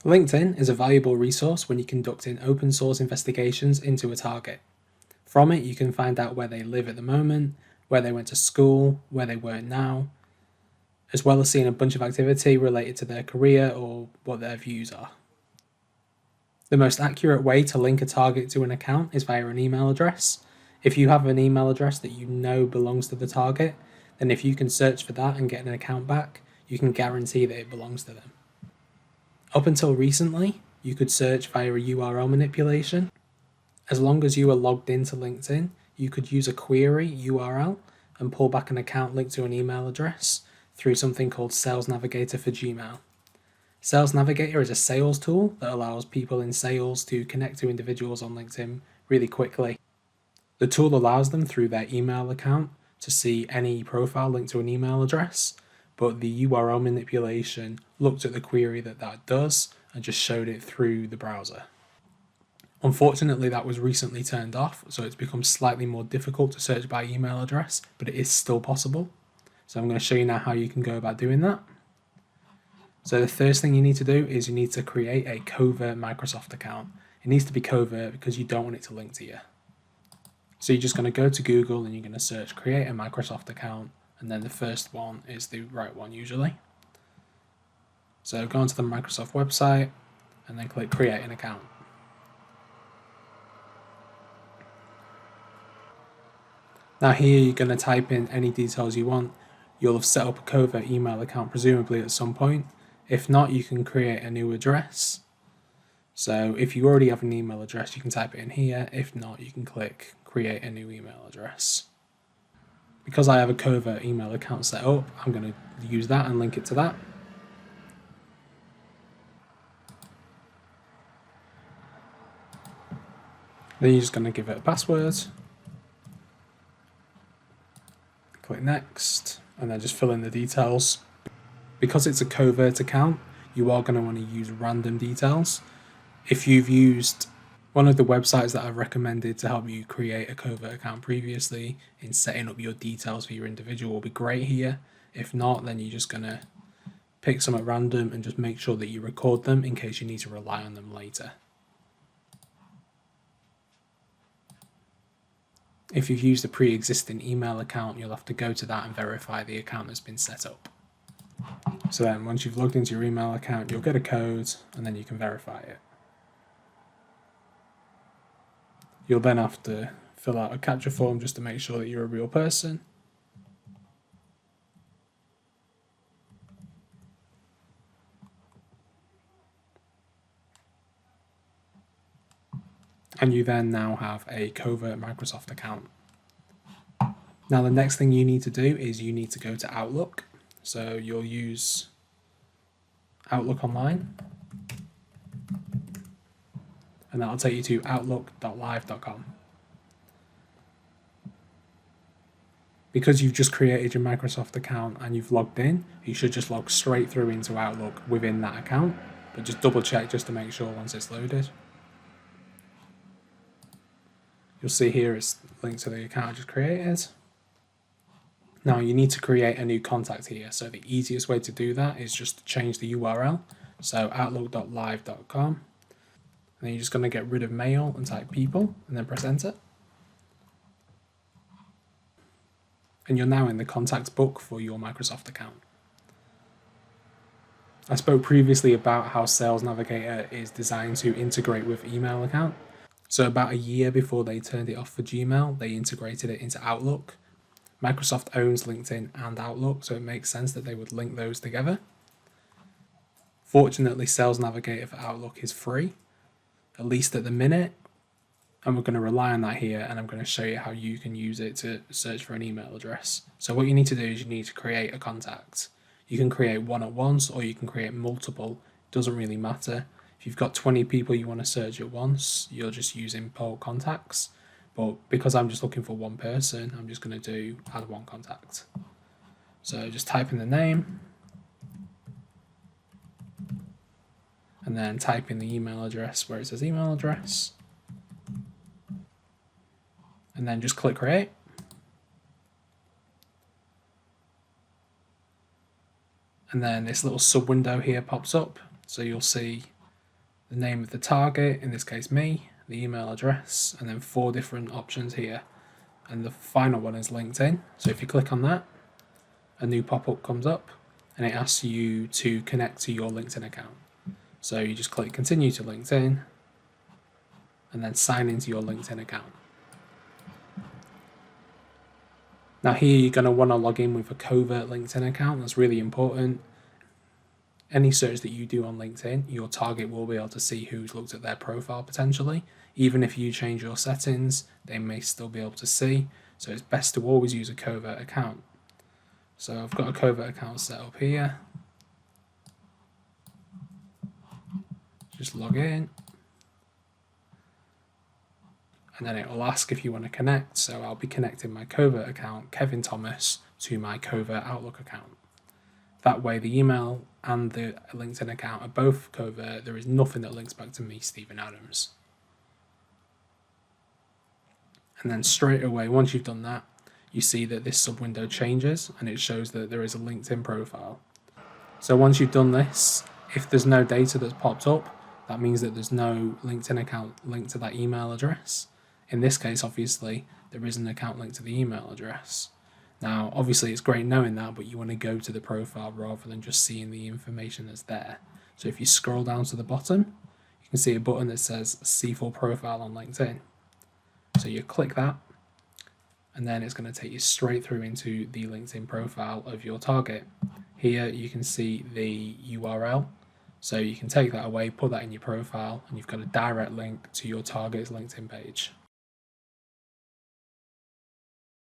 LinkedIn is a valuable resource when you're conducting open source investigations into a target. From it, you can find out where they live at the moment, where they went to school, where they work now, as well as seeing a bunch of activity related to their career or what their views are. The most accurate way to link a target to an account is via an email address. If you have an email address that you know belongs to the target, then if you can search for that and get an account back, you can guarantee that it belongs to them. Up until recently, you could search via a URL manipulation. As long as you were logged into LinkedIn, you could use a query URL and pull back an account linked to an email address through something called Sales Navigator for Gmail. Sales Navigator is a sales tool that allows people in sales to connect to individuals on LinkedIn really quickly. The tool allows them through their email account to see any profile linked to an email address, but the URL manipulation looked at the query that does and just showed it through the browser. Unfortunately, that was recently turned off, so it's become slightly more difficult to search by email address, but it is still possible. So I'm going to show you now how you can go about doing that. So the first thing you need to do is you need to create a covert Microsoft account. It needs to be covert because you don't want it to link to you. So you're just going to go to Google and you're going to search create a Microsoft account, and then the first one is the right one usually. So go onto the Microsoft website and then click create an account. Now here you're going to type in any details you want. You'll have set up a covert email account presumably at some point. If not, you can create a new address. So if you already have an email address, you can type it in here. If not, you can click create a new email address. Because I have a covert email account set up, I'm going to use that and link it to that. Then you're just going to give it a password. Click next, and then just fill in the details. Because it's a covert account, you are going to want to use random details. If you've used one of the websites that I've recommended to help you create a covert account previously in setting up your details for your individual will be great here. If not, then you're just going to pick some at random and just make sure that you record them in case you need to rely on them later. If you've used a pre-existing email account, you'll have to go to that and verify the account that's been set up. So then once you've logged into your email account, you'll get a code and then you can verify it. You'll then have to fill out a captcha form just to make sure that you're a real person. And you then now have a covert Microsoft account. Now the next thing you need to do is you need to go to Outlook. So you'll use Outlook Online, and that'll take you to outlook.live.com. Because you've just created your Microsoft account and you've logged in, you should just log straight through into Outlook within that account, but just double check just to make sure once it's loaded. You'll see here it's linked to the account I just created. Now you need to create a new contact here, so the easiest way to do that is just to change the URL, so outlook.live.com, and then you're just going to get rid of mail and type people, and then press enter. And you're now in the contacts book for your Microsoft account. I spoke previously about how Sales Navigator is designed to integrate with email account. So about a year before they turned it off for Gmail, they integrated it into Outlook. Microsoft owns LinkedIn and Outlook, so it makes sense that they would link those together. Fortunately, Sales Navigator for Outlook is free, at least at the minute, and we're going to rely on that here, and I'm going to show you how you can use it to search for an email address. So what you need to do is you need to create a contact. You can create one at once, or you can create multiple. It doesn't really matter. If you've got 20 people you want to search at once, you'll just use import contacts. But because I'm just looking for one person, I'm just going to do add one contact. So just type in the name, and then type in the email address where it says email address, and then just click create. And then this little sub window here pops up. So you'll see the name of the target, in this case me, the email address, and then 4 different options here. And the final one is LinkedIn. So if you click on that, a new pop-up comes up and it asks you to connect to your LinkedIn account. So you just click continue to LinkedIn and then sign into your LinkedIn account. Now here you're going to want to log in with a covert LinkedIn account. That's really important. Any search that you do on LinkedIn, your target will be able to see who's looked at their profile potentially. Even if you change your settings, they may still be able to see. So it's best to always use a covert account. So I've got a covert account set up here. Just log in. And then it will ask if you want to connect. So I'll be connecting my covert account, Kevin Thomas, to my covert Outlook account. That way the email and the LinkedIn account are both covert. There is nothing that links back to me, Stephen Adams. And then straight away, once you've done that, you see that this sub window changes and it shows that there is a LinkedIn profile. So once you've done this, if there's no data that's popped up, that means that there's no LinkedIn account linked to that email address. In this case, obviously, there is an account linked to the email address. Now, obviously, it's great knowing that, but you want to go to the profile rather than just seeing the information that's there. So if you scroll down to the bottom, you can see a button that says See Full Profile on LinkedIn. So you click that, and then it's going to take you straight through into the LinkedIn profile of your target. Here you can see the URL, so you can take that away, put that in your profile, and you've got a direct link to your target's LinkedIn page.